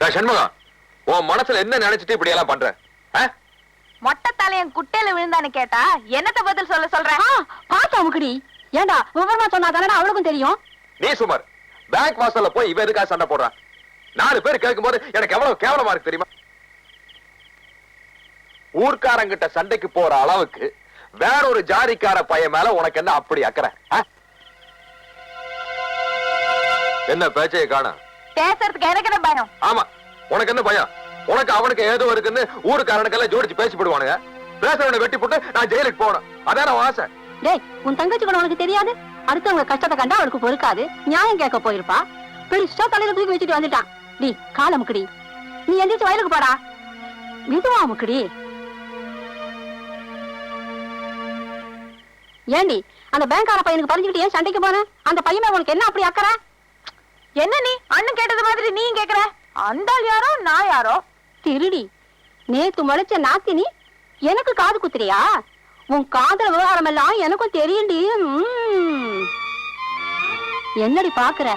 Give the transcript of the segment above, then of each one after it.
சண்முகம், உன் மனசுல என்ன நினைச்சிட்டு இப்படி எல்லாம் பண்ற? மொட்டை தலையன் குட்டையில விழுந்தான்னு கேட்டா என்னத்த பதில் சொல்றேன்? பாத்தா முக்கடி, ஏண்டா விவரமா சொன்னா தானே அவளுக்கும் தெரியும். நீ சுமார் பேங்க் வாசல்ல போய் இவ எதுக்காக சண்டை போடுறான்? 4 பேர் கேட்கும் போது எனக்கு எவ்வளவு கேவலமா இருக்கு தெரியுமா? ஊர்க்காரங்கிட்ட சண்டைக்கு போற அளவுக்கு வேற ஒரு ஜாதிக்கார பையன் மேல உனக்கு என்ன அப்படி அக்கறை? என்ன பேச்சைய காணோம்? பேசுறதுக்கு எனக்கு என்ன பயம்? ஆமா, உனக்கு என்ன பயம்? உனக்கு அவனுக்கு ஏதோ இருக்குன்னு ஊருக்காரனுக்கெல்லாம் ஜோடிச்சு பேசி போடுவானுங்க. பேசுறவனை வெட்டி போட்டு நான் ஜெயிலுக்கு போகணும், அதான் ஆசை. டேய், உன் தங்கச்சி கூட உனக்கு தெரியாது? அடுத்தவங்க கஷ்டத்தை கண்டா அவளுக்கு பொறுக்காது, நியாயம் கேட்க போயிருப்பா. பெருசா தலையில தூக்கி வச்சுட்டு வந்துட்டான். டி கால முக்கடி, நீ எந்திரிச்சு வயலுக்கு போடா. மெதுவா முக்கடி. ஏண்டி அந்த பேங்கார பையனுக்கு பறிஞ்சுக்கிட்டு ஏன் சண்டைக்கு போன? அந்த பையன் உனக்கு என்ன அப்படி அக்கறை? என்ன நீ அண்ணன் கேட்டது மாதிரி நீ கேக்குற? அந்த யாரோ நான் யாரோ? திருடி, நேத்து முளைச்ச நாத்தினி எனக்கு காது குத்துறியா? உன் காதல் விவகாரம் எல்லாம் எனக்கும் தெரியுண்டி. என்னடி பாக்குற?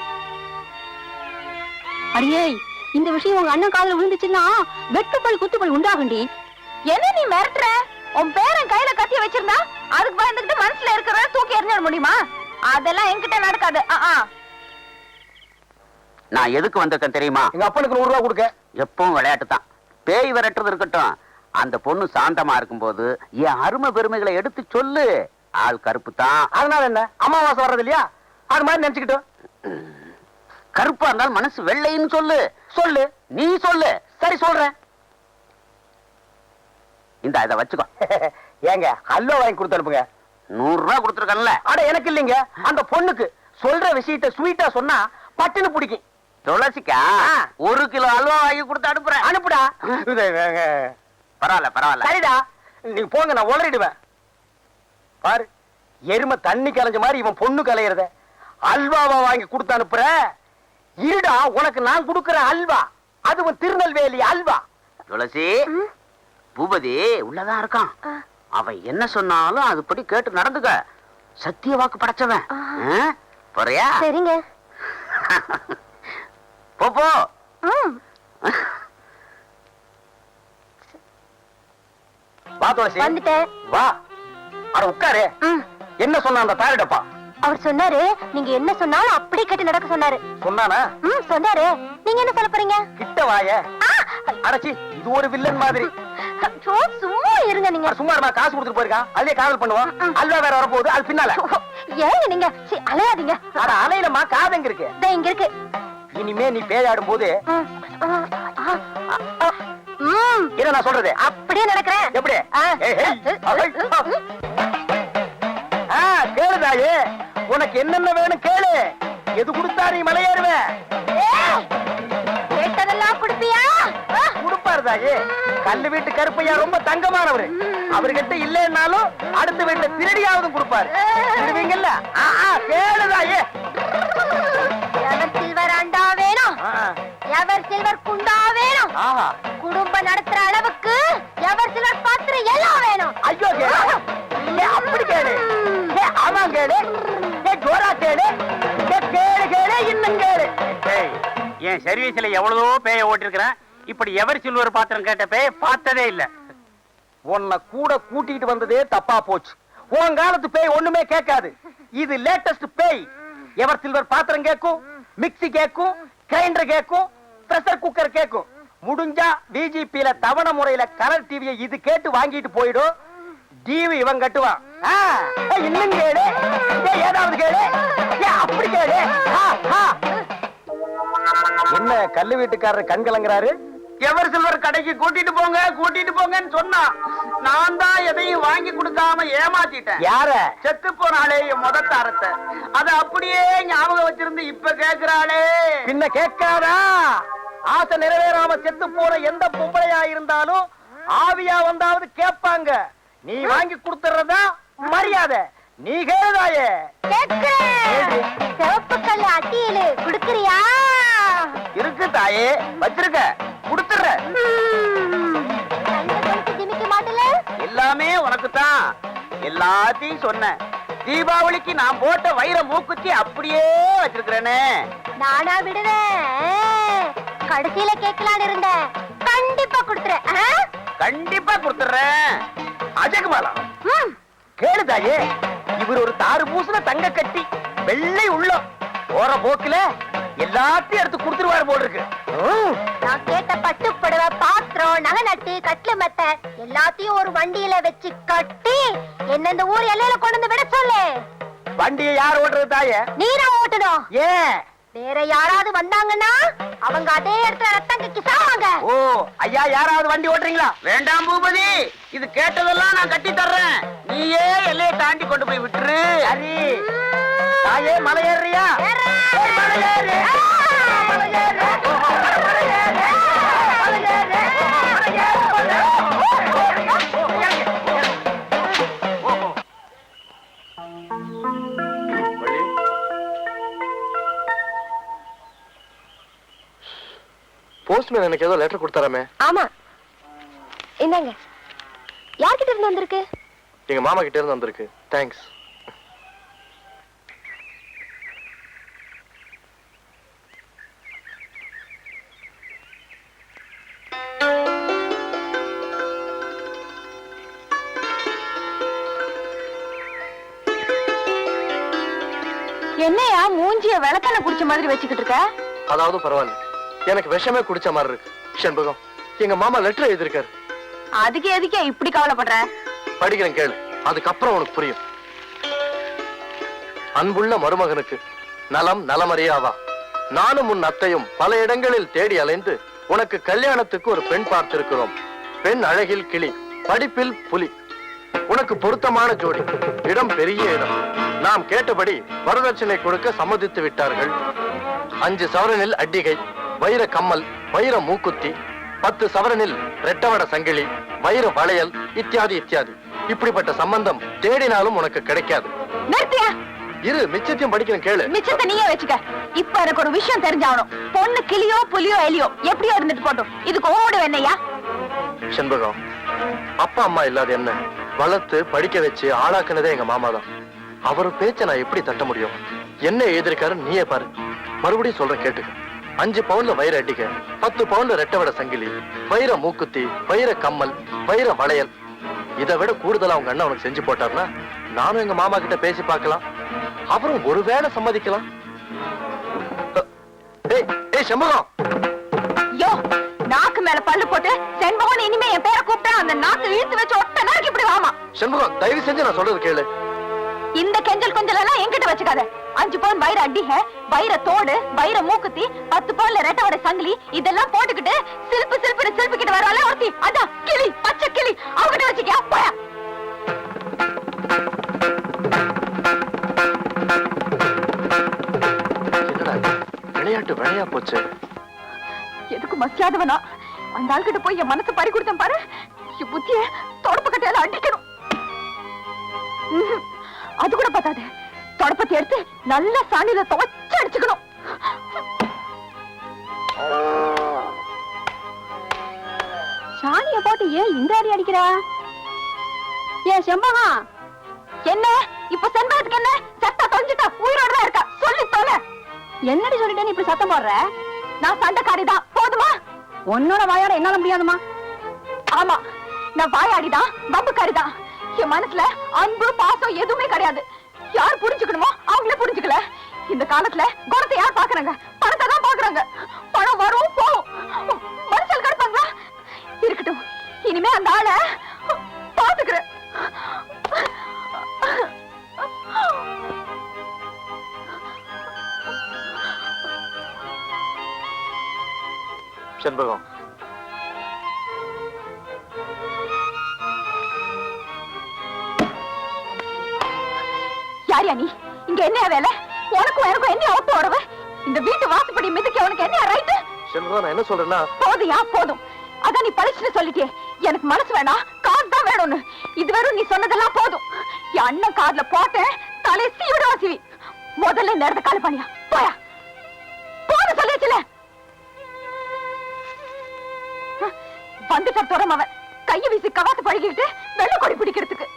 அடியே, இந்த விஷயம் உங்க அண்ணன் காதல விழுந்துச்சுன்னா வெட்டுப்பல் குத்துப்பல் உண்டாகுண்டி. என்ன நீ மிரட்டுற? உன் பேரன் கையில கத்திய வச்சிருந்தா அதுக்கு பயந்துகிட்டு மனசுல இருக்கிறத தூக்கி எறிஞ்சிட முடியுமா? அதெல்லாம் என்கிட்ட நடக்காது. நான் எதுக்கு வந்திருக்கேன் தெரியுமா? எங்க அப்பனுக்கு 100 ரூபாய் கொடுக்க. எப்பவும் விளையாட்டு தான். பேய் விரட்டுறது இருக்கட்டும், அந்த பொண்ணு சாந்தமா இருக்கும்போது என் அருமை பெருமைகளை எடுத்து சொல்லு. ஆள் கருப்பு தான், அதனால என்ன? அமாவாசை வர்றது இல்லையா, அது மாதிரி நினைச்சுக்கிட்டோம். கருப்பா இருந்தாலும் மனசு வெள்ளைன்னு சொல்லு. சொல்லு, நீ சொல்லு. சரி சொல்றேன். இந்த இதை வச்சுக்கோ. ஏங்க ஹல்வா வாங்கி கொடுத்து அனுப்புங்க. 100 ரூபாய் கொடுத்துருக்கல. அட எனக்கு இல்லைங்க, அந்த பொண்ணுக்கு சொல்ற விஷயத்த ஸ்வீட்டா சொன்னா பட்டுன்னு பிடிக்கும். துளசிக்கா 1 கிலோ அல்வா வாங்கி கொடுத்து அனுப்புறேன். அனுப்புடா. பரவாயில்ல பரவாயில்ல. சரிடா, நீங்க போங்க, நான் உளறிடுவேன். பாரு, எருமை தண்ணி கலைஞ்ச மாதிரி இவன் பொண்ணு கலையிறத அல்வாவா வாங்கி கொடுத்து அனுப்புற. இருடா, உனக்கு நான் கொடுக்கிற அல்வா அதுவும் திருநெல்வேலி அல்வா. துளசி, பூபதி உள்ளதான் இருக்கான். அவன் என்ன சொன்னாலும் அதுபடி கேட்டு நடந்துக்க. சத்திய வாக்கு படைச்சவன். போறியா? சரிங்க. போ. வா துளசி, வந்துட்டேன். வா. அட உட்காரு. என்ன சொன்ன அந்த தாரிடப்பா? அவர் சொன்னாரு, நீங்க என்ன சொன்னாலும் அப்படி கேட்டு நடக்க சொன்னாரு. சொன்னானா? சொன்னாரு. நீங்க என்ன சொல்ல போறீங்க? கிட்ட வாய. அடச்சி, இது ஒரு வில்லன் மாதிரி. சும்மா இருங்க. நீங்க சும்மா இருமா, காசு கொடுத்துட்டு போயிருக்கான், அதுலயே காதல் பண்ணுவான். அல்வா வேற வரப்போகுது, அது பின்னால. ஏங்க நீங்க அலையாதீங்க. அட அலையிலமா, காது எங்க இருக்கு? இங்க இருக்கு. இனிமே நீ பேயாடும் போது என்ன நான் சொல்றது அப்படியே நடக்கிறேன். எப்படி? கேளுதாயே, உனக்கு என்னென்ன வேணும் கேளு. எது கொடுத்தா நீ மலையேறுவ? கேட்டதெல்லாம் கொடுப்பியா? கொடுப்பாரு தாயே. கல்லு வீட்டு கருப்பையா ரொம்ப தங்கமானவரு. அவர்கிட்ட இல்லைன்னாலும் அடுத்த வீட்டுல திருடியாவது கொடுப்பாரு. திருடுவீங்கல்ல? கேளுதாயே. எவர் சில்வர் அண்டா வேணும், எவர் சில்வர் குண்டா வேணும், குடும்பம் நடத்துற அளவுக்கு எவர் சில்வர் பாத்திரம் எல்லாம் வேணும். ஐயோ கேளு, அப்படி கேளு. ஆமா கேளு, ஜோரா கேளு, கேளு கேளு, இன்னும் கேளு. என் சர்வீஸ்ல எவ்வளவோ பேய ஓட்டிருக்கிறேன். இப்படி எவர் சில்வர் பாத்திரம் கேட்ட பேய பார்த்ததே இல்ல. உன்னை கூட கூட்டிட்டு வந்ததே தப்பா போச்சு. உன் காலத்து பேய் ஒண்ணுமே கேட்காது. இது லேட்டஸ்ட் பேய். எவர் சில்வர் பாத்திரம் கேட்கும், மிக்ஸி கேட்கும், கிரைண்டர் கேட்கும், பிரஷர் குக்கர் கேட்கும். முடிஞ்சா பிஜிபில தவணை முறையில கலர் டிவியை இது கேட்டு வாங்கிட்டு போயிடும். டிவி இவன் கட்டுவான். இன்னும் கேளு, ஏதாவது கேளு, அப்படி கேளு. என்ன கல்லு வீட்டுக்காரர் கண் கலங்குறாரு? எவர் சில்வர் கடைக்கு கூட்டிட்டு போங்க கூட்டிட்டு போங்கன்னு சொன்னா நான் தான் எதையும் வாங்கி கொடுக்காம ஏமாத்திட்டேன். யார? செத்து போனாலே என் முதத்தாரத்தை அத அப்படியே ஞாபகம் வச்சிருந்து இப்ப கேக்குறாளே. பின்ன கேட்காதா? ஆசை நிறைவேறாம செத்து போற எந்த பொம்பளையா இருந்தாலும் ஆவியா வந்தாவது கேட்பாங்க. நீ வாங்கி கொடுத்துறதா மரியாதை. நீ கேளுதாயே. சிவப்பு கல்லு அட்டியிலு குடுக்கறியா? இருக்கு தாயே, வச்சிருக்க, குடுத்துற. எல்லாமே உனக்கு தான். எல்லாத்தையும் சொன்ன. தீபாவளிக்கு நான் போட்ட வைர மூக்குத்தி அப்படியே வச்சிருக்கிறேனே. நானா விடுவேன்? கடைசியில கேட்கலான்னு இருந்தேன். கண்டிப்பா கொடுத்துறேன். கண்டிப்பா கொடுத்துறேன். அஜகுமாலா கேளு தாயே, இவர் ஒரு தாறு பூசுன தங்க கட்டி, வெள்ளை உள்ளம். போற போக்குல எல்லாத்தையும் எடுத்து கொடுத்துருவாரு போல் இருக்கு. நான் கேட்ட பட்டு புடவை, பாத்திரம், நகை நட்டு, கட்ல மெத்த எல்லாத்தையும் ஒரு வண்டியில வச்சு கட்டி என்ன இந்த ஊர் எல்லையில கொண்டு வந்து விட சொல்லு. வண்டியை யார் ஓட்டுறது தாயே? நீதான் ஓட்டணும். ஏன்? வேற யாராவது வந்தாங்கன்னா அவங்க அதே இடத்துல ரத்தம் கக்கி சாவாங்க. ஓ ஐயா, யாராவது வண்டி ஓட்டுறீங்களா? வேண்டாம் பூபதி, இது கேட்டதெல்லாம் நான் கட்டி தர்றேன். நீயே எல்லையை தாண்டி கொண்டு போய் விட்டுரு. சரி தாயே, மலை ஏறியா? போஸ்ட்மேன் எனக்கு ஏதோ லெட்டர் கொடுத்தாராமே. ஆமா, இந்தாங்க. யார்கிட்ட இருந்து வந்திருக்கு? எங்க மாமா கிட்ட இருந்து வந்திருக்கு. தேங்க்ஸ். என்னையா மூஞ்சிய விளக்கண்ண குடிச்ச மாதிரி வச்சுக்கிட்டு இருக்க? அதாவது பரவாயில்ல, எனக்கு விஷமே குடிச்ச மாதிரி இருக்கு. செண்பகம், எங்க மாமா லெட்டர் எழுதிருக்காரு. அதுக்கு எதுக்கே இப்படி கவலைப்படுற? படிக்கிறேன் கேளு, அதுக்கப்புறம் உனக்கு புரியும். அன்புள்ள மருமகனுக்கு நலம் நலமறியாவா, நானும் உன் அத்தையும் பல இடங்களில் தேடி அலைந்து உனக்கு கல்யாணத்துக்கு ஒரு பெண் பார்த்திருக்கிறோம். பெண் அழகில் கிளி, படிப்பில் புலி, உனக்கு பொருத்தமான ஜோடி, இடம் பெரிய இடம். நாம் கேட்டபடி வரதட்சணை கொடுக்க சம்மதித்து விட்டார்கள். 5 சவரனில் அட்டிகை, வைர கம்மல், வைர மூக்குத்தி, 10 சவரனில் ரெட்டவட சங்கிலி, வைர வளையல், இத்தியாதி இத்தியாதி. இப்படிப்பட்ட சம்பந்தம் தேடினாலும் உனக்கு கிடைக்காது. நிறுத்தியா? இரு, மிச்சத்தையும் படிக்கிறேன் கேளு. மிச்சத்தை நீயே வச்சுக்க. இப்ப எனக்கு ஒரு விஷயம் தெரிஞ்சாகணும். பொண்ணு கிளியோ புலியோ எலியோ எப்படியோ இருந்துட்டு போட்டோம், இதுக்கு ஓடு வேணையா? செண்பகம், அப்பா அம்மா இல்லாத என்ன வளர்த்து படிக்க வச்சு ஆளாக்குனதே எங்க மாமா தான். அவர் பேச்ச நான் எப்படி தட்ட முடியும்? என்ன எழுதிருக்காரு நீயே பாரு. மறுபடியும் சொல்றேன் கேட்டுக்க. 5 பவுன்ல வைர அடிக்க, 10 பவுன்ல ரெட்டவட சங்கிலி, வைர மூக்குத்தி, வைர கம்மல், வைர வளையல். இதை விட கூடுதலா உங்க அண்ணன் உனக்கு செஞ்சு போட்டாருன்னா நானும் எங்க மாமா கிட்ட பேசி பார்க்கலாம். அவரும் ஒருவேளை சம்மதிக்கலாம். செண்பகம், யோ, நாக்கு மேல பல்லு போட்டு செண்பகம் இனிமே என் பேரை கூப்பிட்டா அந்த நாக்கு இழுத்து வச்சு ஒட்ட நாக்கு இப்படி வாமா. செண்பகம், தயவு செஞ்சு நான் சொல்றது கேளு. இந்த கெஞ்சல் கொஞ்சல் எல்லாம் என்கிட்ட வச்சுக்காத. 5 பவுன் வைர அடிக, வைர தோடு, வைர மூக்குத்தி, 10 பவுன்ல ரெட்டவட சங்கிலி இதெல்லாம் போட்டுக்கிட்டு சில்பு சில்பு சில்பிக்கிட்டு வராளே ஒருத்தி, அதான் கிளி, பச்சை கிளி. அவகிட்ட வச்சுக்கியா போயா? என்னடா விளையாட்டு விளையா போச்சு. எதுக்கு மசியாதவனா அந்த ஆள்கிட்ட போய் என் மனசு பறி கொடுத்தேன் பாரு. என் புத்திய தொடப்பு கட்டையால அடிக்கணும். அது கூட பார்த்தாது, தொடப்பத்தை எடுத்து நல்ல சாணியில துவைச்சு அடிச்சுக்கணும். சாணிய போட்டு ஏன் இந்த அடி அடிக்கிறா? ஏன் செம்பகம், என்ன இப்ப செண்பகத்துக்கு என்ன? சத்தா தொலைஞ்சிட்டா உயிரோட தான் இருக்கா, சொல்லி தொலை. என்னடி சொல்லிட்டேன்னு இப்படி சத்தம் போடுற? நான் சண்டைக்காரிதான், போதுமா? உன்னோட வாயோட என்னால முடியாதுமா. ஆமா, நான் வாயாடிதான், பம்புக்காரிதான். என் மனசுல அன்பு பாசம் எதுவுமே கிடையாது. யார் புரிஞ்சுக்கணுமோ அவங்களே புரிஞ்சுக்கல. இந்த காலத்துல குணத்தை யார் பாக்குறாங்க? பணத்தை தான் பாக்குறாங்க. பணம் வரும் போகும், மனுஷன் கிடப்பாங்களா? இருக்கட்டும், இனிமே அந்த ஆளை பாத்துக்கிறேன். செண்பகம், யாரியா நீ? இங்க என்ன வேலை? உனக்கும் எனக்கும் என்ன ஒப்பு உறவு? இந்த வீட்டு வாசப்படி மிதிக்க உனக்கு என்ன ரைட்டு? செண்பகம், நான் என்ன சொல்றேன்னா, போதுயா போதும். அதான் நீ பழிச்சுன்னு சொல்லிட்டே. எனக்கு மனசு வேணாம், காசு தான் வேணும்னு. இது வெறும் நீ சொன்னதெல்லாம் போதும். என் அண்ணன் காதுல போட்டேன், தலை சீவிடுவா சிவி. முதல்ல இந்த இடத்த காலி பண்ணியா போயா. போன சொல்லியாச்சுல. வந்துட்ட துறம் அவன் கையை வீசி கவாத்து பழகிட்டு வெள்ள கொடி பிடிக்கிறதுக்கு.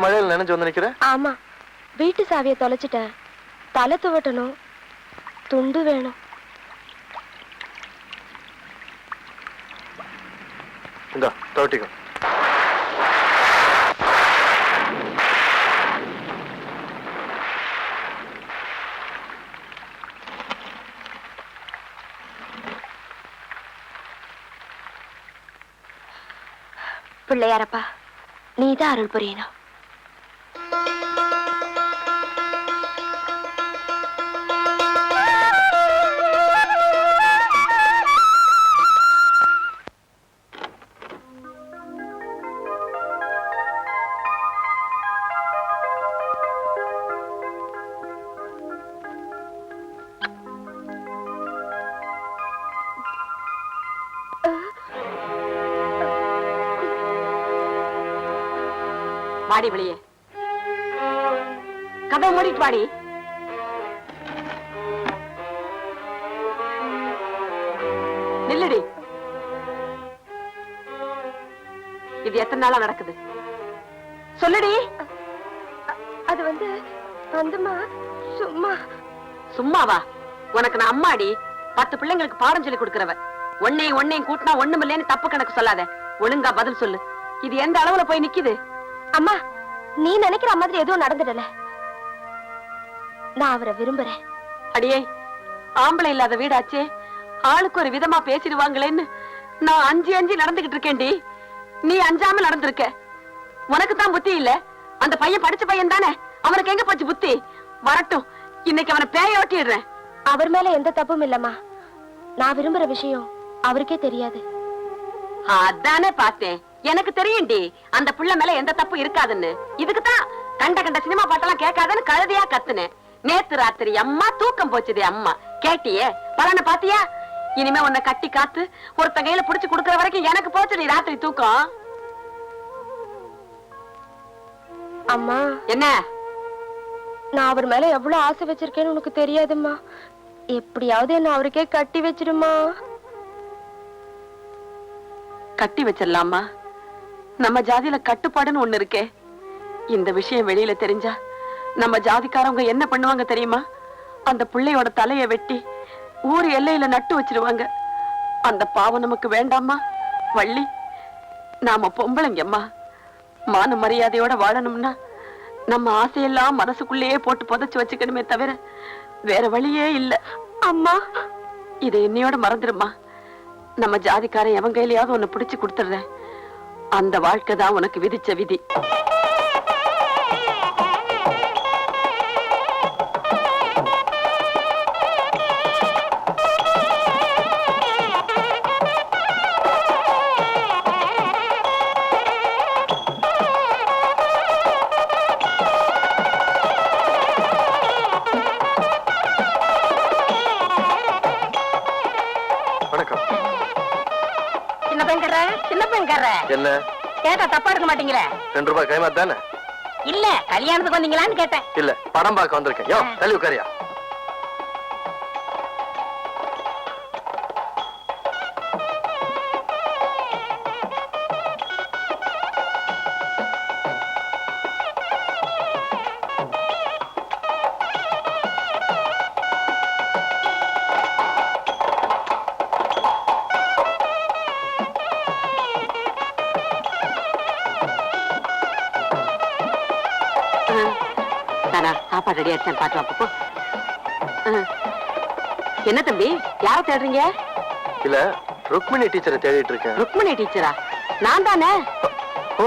மழையில் நினைஞ்சு வந்து நிக்கிற? ஆமா, வீட்டு சாவியை தொலைச்சிட்டேன். தலை துவட்டணும், துண்டு வேணும். இந்த தொட்டிக்கோ. பிள்ளையாரப்பா, நீதான் அருள் புரியணும். வாடி வெளியே, கதவை மூடிட்டு வாடி. நில்லுடி. இது எத்தனை நாளா நடக்குது சொல்லுடி. அது வந்துமா சும்மா. சும்மாவா? உனக்கு நான் அம்மாடி, 10 பிள்ளைங்களுக்கு பாடம் சொல்லி கொடுக்கறவ. ஒன்னையும் கூட்டினா ஒண்ணுமில்லைன்னு தப்பு கணக்கு சொல்லாத. ஒழுங்கா பதில் சொல்லு. இது எந்த அளவுல போய் நிக்குது? அம்மா, நீ நினைக்கிற மாதிரி எதுவும் நடந்துடல. நான் அவரை விரும்புறேன். அடியே, ஆம்பளை இல்லாத வீடாச்சே, ஆளுக்கு ஒரு விதமா பேசிடுவாங்களேன்னு நான் அஞ்சு நடந்துகிட்டு இருக்கேன்டி. நீ அஞ்சாம நடந்திருக்க. உனக்கு தான் புத்தி இல்ல. அந்த பையன் படிச்ச பையன் தானே, அவனுக்கு எங்க போச்சு புத்தி? வரட்டும், இன்னைக்கு அவனை பேய ஓட்டிடுறேன். அவர் மேல எந்த தப்பும் இல்லம்மா. நான் விரும்புற விஷயம் அவருக்கே தெரியாது. அதானே பார்த்தேன். எனக்கு தெரியும்டி அந்த புள்ள மேல எந்த தப்பு இருக்காதுன்னு. இதுக்குதான் கண்ட சினிமா பாட்டெல்லாம் கேட்காதன்னு கழுதையா கத்துனேன். நேத்து ராத்திரி அம்மா தூக்கம் போச்சுதே அம்மா. கேட்டியே பலனை பாத்தியா? இனிமே உன்னை கட்டி காத்து ஒருத்த கையில புடிச்சு குடுக்கற வரைக்கும் எனக்கு போச்சுடி ராத்திரி தூக்கம். அம்மா, என்ன? நான் அவர் மேல எவ்வளவு ஆசை வச்சிருக்கேன்னு உனக்கு தெரியாதும்மா. எப்படியாவது என்ன அவருக்கே கட்டி வச்சிடுமா. கட்டி வச்சிடலாமா? நம்ம ஜாதியில கட்டுப்பாடுன்னு ஒண்ணு இருக்கே. இந்த விஷயம் வெளியில தெரிஞ்சா நம்ம ஜாதிக்காரவங்க என்ன பண்ணுவாங்க தெரியுமா? அந்த பிள்ளையோட தலைய வெட்டி ஊர் எல்லையில நட்டு வச்சிருவாங்க. அந்த பாவம் நமக்கு வேண்டாமா வள்ளி? நாம பொம்பளைங்கம்மா, மான மரியாதையோட வாழணும்னா நம்ம ஆசையெல்லாம் மனசுக்குள்ளேயே போட்டு புதைச்சு வச்சுக்கணுமே தவிர வேற வழியே இல்ல. அம்மா, இதை என்னையோட மறந்துடுமா. நம்ம ஜாதிக்காரன் எவன் கையிலயாவது உன்னை பிடிச்சு கொடுத்துடுறேன். அந்த வாழ்க்கை தான் உனக்கு விதிச்ச விதி. என்ன கேட்டா தப்பா இருக்க மாட்டீங்களே? 2 ரூபாய் கைமா தானே? இல்ல, கல்யாணத்துக்கு வந்தீங்களான்னு கேட்டேன். இல்ல, படம் பார்க்க வந்திருக்கேன். யோ, தள்ளி உட்காரியா. சாப்பாடு ரெடி ஆயிடுச்சு, பாத்து வாப்போ. என்ன தம்பி, யார தேடுறீங்க? இல்ல, ருக்மிணி டீச்சரை தேடிட்டு இருக்கேன். ருக்மிணி டீச்சரா? நான் தானே. ஓ,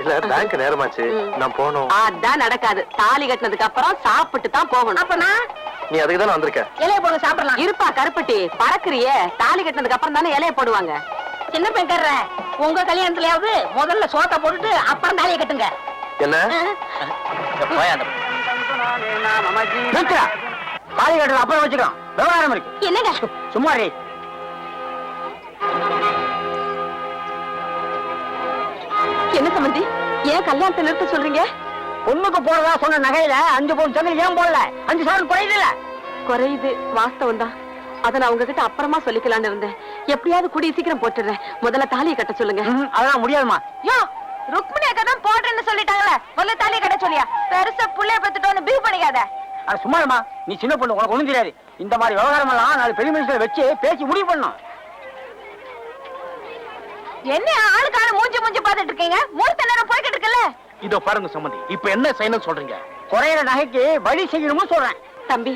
இல்ல, பேங்க் நேரமாச்சு, நான் போகணும். அதான் நடக்காது. தாலி கட்டினதுக்கு அப்புறம் சாப்பிட்டு தான் போகணும். அப்ப நான் நீ அதுக்கு தானே வந்திருக்க. இலைய போட சாப்பிடலாம். இருப்பா கருப்பட்டி, பறக்குறியே. தாலி கட்டினதுக்கு அப்புறம் தானே இலைய போடுவாங்க. சின்ன பெண் கர்ற, உங்க கல்யாணத்துலயாவது முதல்ல சோத்த போட்டுட்டு அப்புறம் தாலியை கட்டுங்க. என்ன தாலி கட்டுறது அப்புறம் வச்சுக்கலாம். விவகாரம் இருக்கு. என்னங்க சும்மா என்ன சம்பந்தி, ஏன் கல்யாணத்தை நிறுத்த சொல்றீங்க? பொண்ணுக்கு போறதா சொன்ன நகையில 5 பவுன் தங்க ஏன் போடல? 5 சவரன் குறையுதுல? குறையுது, வாஸ்தவம் தான். அதை நான் உங்ககிட்ட அப்புறமா சொல்லிக்கலான்னு இருந்தேன். எப்படியாவது கூடிய சீக்கிரம் போட்டுறேன். முதல்ல தாலியை கட்ட சொல்லுங்க. அதெல்லாம் முடியாதுமா. யோ, ருக்மிணி அக்கா தான் போடுறேன்னு சொல்லிட்டாங்களே, முதல்ல தாலியை கட்ட சொல்லியா? பெருசா புள்ளைய பெத்துட்டோன்னு பியூ பண்ணிக்காத. அது சும்மாமா, நீ சின்ன பொண்ணு, உனக்கு ஒண்ணும் தெரியாது. இந்த மாதிரி விவகாரம் எல்லாம் நாலு பெரிய மனுஷங்களை வச்சு பேசி முடிவு பண்ணோம். என்ன ஆளுக்கு ஆளு மூஞ்சி மூஞ்சி பாத்துட்டு இருக்கீங்க? மூர்த்த நேரம் போய்கிட்டு இருக்குல்ல. இதோ பாருங்க சம்பந்தி, இப்ப என்ன செய்யணும்னு சொல்றீங்க? குறையிற நகைக்கு வழி செய்யணும்னு சொல்றேன். தம்பி,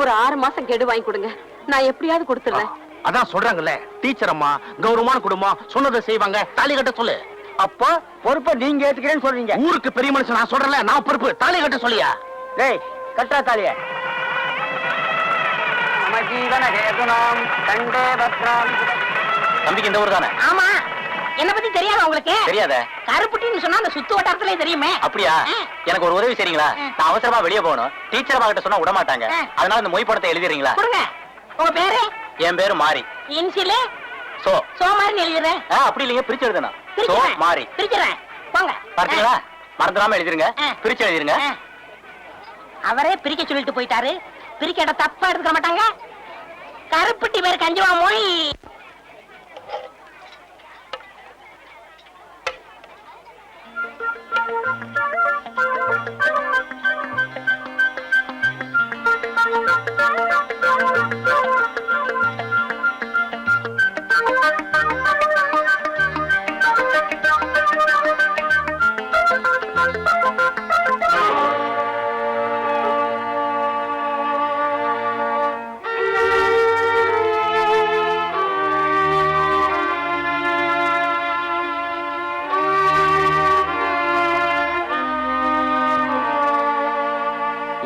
ஒரு 6 மாசம் கெடு வாங்கி கொடுங்க, நான் எப்படியாவது கொடுத்துறேன். அதான் சொல்றாங்கல்ல, டீச்சர் அம்மா கௌரவமான குடும்பம், சொன்னதை செய்வாங்க, தாலி கட்ட சொல்லு. அப்போ பொறுப்பை நீங்க ஏத்துக்கிறேன்னு சொல்றீங்க. ஊருக்கு பெரிய மனுஷன் நான் சொல்றேன்ல, நான் பொறுப்பு, தாலி கட்ட சொல்லியா? டேய், கட்டா தாலிய. தம்பிக்கு இந்த ஊர் தானே? ஆமா, என்ன பத்தி தெரியாதா உங்களுக்கு? தெரியாத. கருப்புட்டின்னு சொன்னா அந்த சுத்து வட்டாரத்திலே தெரியுமே. அப்படியா? எனக்கு ஒரு உதவி செய்றீங்களா? நான் அவசரமா வெளியே போகணும், டீச்சர் அம்மா கிட்ட சொன்னா விட மாட்டாங்க, அதனால இந்த மொய் படத்தை எழுதிறீங்களா? கொடுங்க. உங்க பேரு? என் பேரு மாரி. இன்சிலே சோ சோமாரின்னு எழுதுறேன். அப்படி இல்லைங்க, பிரிச்சு எழுதணும். சோ மாரி. பிரிக்கிறேன். போங்க. பார்த்தீங்களா? மறந்துடாம எழுதிருங்க, பிரிச்சு எழுதிருங்க. அவரே பிரிக்க சொல்லிட்டு போயிட்டாரு, பிரிக்க இடம் தப்பா எடுத்துக்க மாட்டாங்க. கருப்புட்டி பேரு கஞ்சுவா மொய்.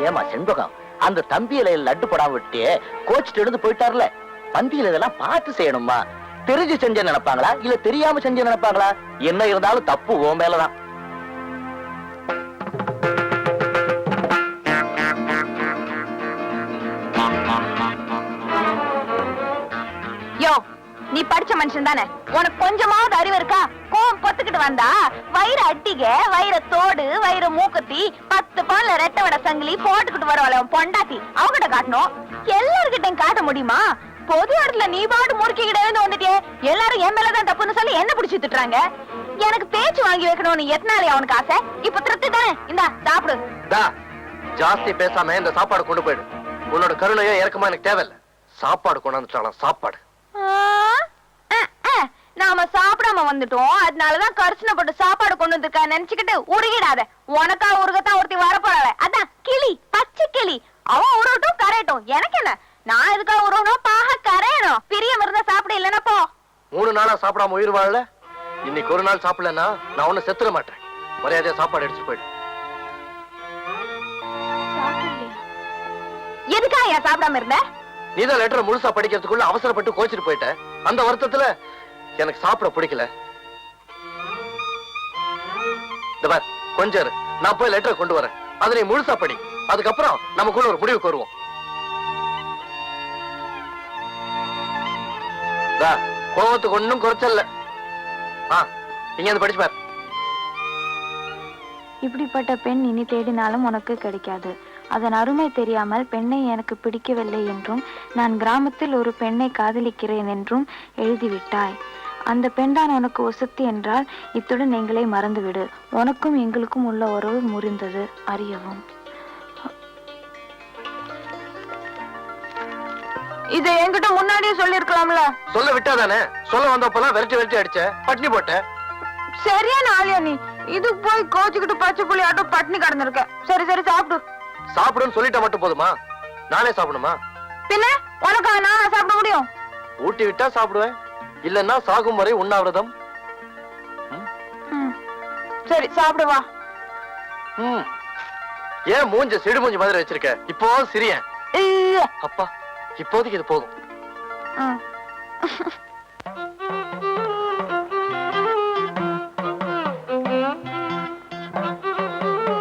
ஏமா செண்பகம், அந்த தம்பியில லட்டு படாம விட்டு கோச்சிட்டு எழுந்து போயிட்டார்ல, பந்தியில இதெல்லாம் பார்த்து செய்யணுமா? தெரிஞ்சு செஞ்ச நினைப்பாங்களா இல்ல தெரியாம செஞ்ச நினைப்பாங்களா? என்ன இருந்தாலும் தப்பு ஓ மேலதான். யோ, நீ படிச்ச மனுஷன் தானே, உனக்கு கொஞ்சமாவது அறிவு இருக்கா? கோவம் பொத்துக்கிட்டு வந்தா வயிறு அட்டிக, வயிற தோடு, வயிறு மூக்குத்தி, 10 பவுன்ல ரெட்டை வடை சங்கிலி போட்டுக்கிட்டு வரவள பொண்டாட்டி, அவங்கிட்ட காட்டணும். எல்லார்கிட்டையும் காட்ட முடியுமா? பொது இடத்துல நீ பாடு முறுக்கிக்கிட்டே வந்துட்டே, எல்லாரும் என் மேலதான் தப்புன்னு சொல்லி என்ன பிடிச்சு திட்டுறாங்க. எனக்கு பேச்சு வாங்கி வைக்கணும்னு எத்தனாலே அவனுக்கு ஆசை. இப்ப திருப்தி தானே, இந்தா சாப்பிடு. ஜாஸ்தி பேசாம இந்த சாப்பாடு கொண்டு போயிடு. உன்னோட கருணையோ இறக்கமா எனக்கு தேவையில்லை. சாப்பாடு கொண்டாந்துட்டாலும் சாப்பாடு. நாம சாப்பிடாம வந்துட்டோம், அதனாலதான் கரிசனப்பட்டு சாப்பாடு கொண்டு வந்திருக்கா நினைச்சுக்கிட்டு உருகிடாத. உனக்கா உருகத்தான் ஒருத்தி வரப்போறாள, அதான் கிளி, பச்சை கிளி. அவன் உருவட்டும் கரையட்டும், எனக்கு என்ன? நான் எதுக்கா உருவணும், பாக கரையணும். பிரியம் இருந்தா சாப்பிட, இல்லன்னா போ. 3 நாளா சாப்பிடாம உயிர் வாழல, இன்னைக்கு ஒரு நாள் சாப்பிடலன்னா நான் ஒண்ணு செத்துட மாட்டேன். மரியாதையா சாப்பாடு எடுத்து போயிடு. எதுக்கா ஏன் சாப்பிடாம இருந்த? நீதான் லெட்டர் முழுசா படிக்கிறதுக்குள்ள அவசரப்பட்டு கோச்சிட்டு போயிட்ட. அந்த வருத்தத்துல எனக்கு சாப்பிட பிடிக்கல. கொஞ்சம் இரு, நான் போய் லெட்டர் கொண்டு வரேன். அதை நீ முழுசா படி, அதுக்கப்புறம் நமக்குள்ள ஒரு முடிவுக்கு வருவோம். கோவத்துக்கு ஒன்னும் குறைச்சல்ல. இங்க வந்து படிச்சு பாரு. இப்படிப்பட்ட பெண் இனி தேடினாலும் உனக்கு கிடைக்காது. அதன் அருமை தெரியாமல் பெண்ணை எனக்கு பிடிக்கவில்லை என்றும் நான் கிராமத்தில் ஒரு பெண்ணை காதலிக்கிறேன் என்றும் எழுதிவிட்டாய். அந்த பெண்தான் உனக்கு ஒசத்தி என்றால் இத்துடன் எங்களை மறந்துவிடு. உனக்கும் எங்களுக்கும் உள்ள உறவு முறிந்தது அறியவும். இதை என்கிட்ட முன்னாடியே சொல்லி இருக்கலாம்ல. சொல்ல விட்டாதானே? சொல்ல வந்தப்பெல்லாம் விரட்டி விரட்டி அடிச்ச, பட்னி போட்ட. சரியான ஆளியா நீ? இதுக்கு போய் கோச்சுக்கிட்டு பச்சை புள்ளி ஆட்டம் பட்னி கடந்திருக்க. சரி சரி சாப்பிடு. சாப்பிடுன்னு சொல்லிட்டா மட்டும் போதுமா? நானே சாப்பிடுமா? பின்ன உனக்கா நான் சாப்பிட முடியும்? ஊட்டி விட்டா சாப்பிடுவேன், இல்லன்னா சாகும் வரை உண்ணாவிரதம். சரி சாப்பிடுவா. ஏன் மூஞ்ச சிடு மூஞ்சி மாதிரி வச்சிருக்க? இப்போ சிரியன். அப்பா, இப்போதைக்கு இது போதும்.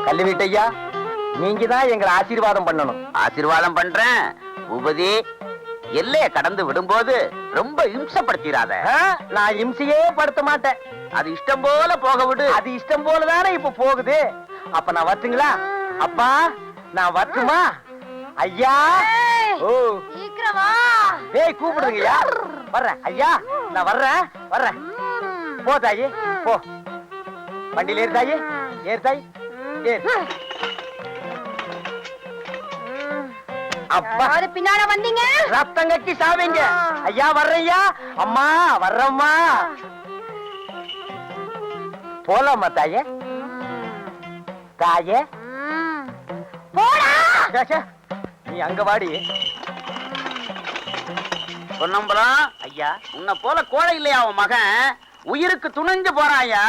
கல்வி வீட்டையா, நீங்க தான் எங்களை ஆசீர்வாதம் பண்ணணும். ஆசீர்வாதம் பண்றேன். பூபதி, எல்லைய கடந்து விடும்போது ரொம்ப இம்சப்படுத்திடாத. நான் இம்சையே படுத்த மாட்டேன். அது இஷ்டம் போல போக விடு. அது இஷ்டம் போலதானே இப்ப போகுது. அப்ப நான் வரட்டுங்களா? அப்பா, நான் வரட்டுமா? ஐயா, ஓ சீக்கிரமா. ஏய், கூப்பிடுங்கய்யா. வர்றேன் ஐயா, நான் வர்றேன். போ தாயி, போ. வண்டியில ஏறு தாயே, ஏறு தாய், ஏறு. அப்பா, பின்னால வந்தீங்க ரத்தம் கட்டி சாவீங்க. ஐயா வர்றையா, அம்மா வர்றம்மா. போலாமா தாயே? தாயே போடா. நீ அங்க வாடி. பொன்னம்பலம் ஐயா, உன்னை போல கோழை இல்லையா அவன் மகன்? உயிருக்கு துணிஞ்சு போறாயா.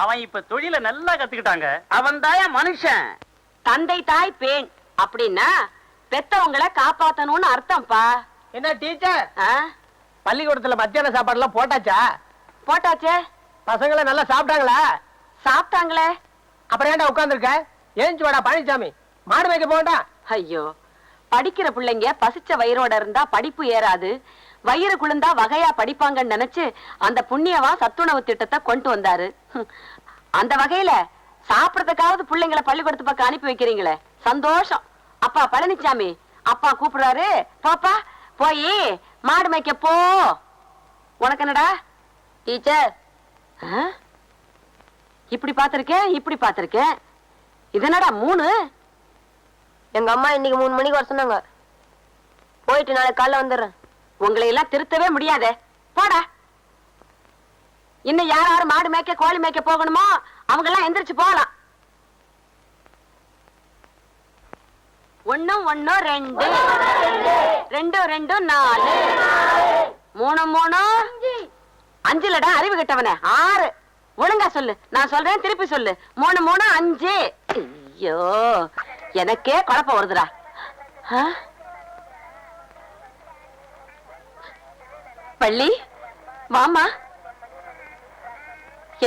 அவன் இப்ப தொழில நல்லா கத்துக்கிட்டாங்க. அவன் தாயா மனுஷன். தந்தை தாய் பேண் அப்படின்னா பெத்தவங்களை காப்பாத்தணும்னு அர்த்தம்ப்பா. என்ன டீச்சர், ஆ? பள்ளிக்கூடத்துல மத்தியான சாப்பாடு எல்லாம் போட்டாச்சா? போட்டாச்சே. பசங்களை நல்லா சாப்பிட்டாங்களா? சாப்பிட்டாங்களே. அப்புறம் ஏன்டா உட்கார்ந்துருக்க? ஏஞ்சி வாடா பழனிசாமி, மாடு மேய்க்க போகண்டா. ஐயோ, படிக்கிற பிள்ளைங்க பசிச்ச வயிறோட இருந்தா படிப்பு ஏறாது, வயிறு குளிர்ந்தா வகையா படிப்பாங்கன்னு நினைச்சு அந்த புண்ணியவா சத்துணவு திட்டத்தை கொண்டு வந்தாரு. அந்த வகையில சாப்பிடறதுக்காவது பிள்ளைங்களை பள்ளிக்கூடத்து பக்கம் அனுப்பி வைக்கிறீங்களே, சந்தோஷம். அப்பா பழனிசாமி, அப்பா கூப்பிடுறாரு, பாப்பா போய் மாடு மேய்க்க போ. உனக்கு என்னடா டீச்சர்? இப்படி பாத்திருக்கேன், இப்படி பாத்திருக்கேன். இது என்னடா 3? எங்க அம்மா இன்னைக்கு 3 மணிக்கு வர சொன்னாங்க. போயிட்டு நாளைக்கு காலைல வந்துடுறேன். உங்களை எல்லாம் திருத்தவே முடியாதே, போடா. இன்னும் யார் யார் மாடு மேய்க்க கோழி மேய்க்க போகணுமோ அவங்க எல்லாம் எந்திரிச்சு போகலாம். 1 1 2 2 2 4 3 3 5லடா அறிவு கெட்டவனே. 6. ஒழுங்கா சொல்லு, நான் சொல்றேன் திருப்பி சொல்லு. 3 3 5. ஐயோ, எனக்கே குழப்பம் வருதுடா. பள்ளி வாமா.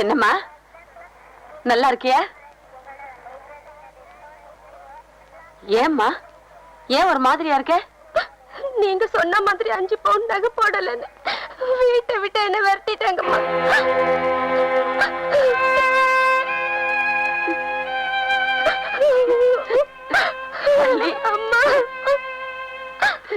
என்னம்மா, நல்லா இருக்கியா? ஏம்மா, ஏன் ஒரு மாதிரியா இருக்க? நீங்க சொன்ன மாதிரி 5 பவுன் நகை போடலன்னு வீட்டை விட்டு என்ன விரட்டிட்டாங்கம்மா. பள்ளி, அம்மா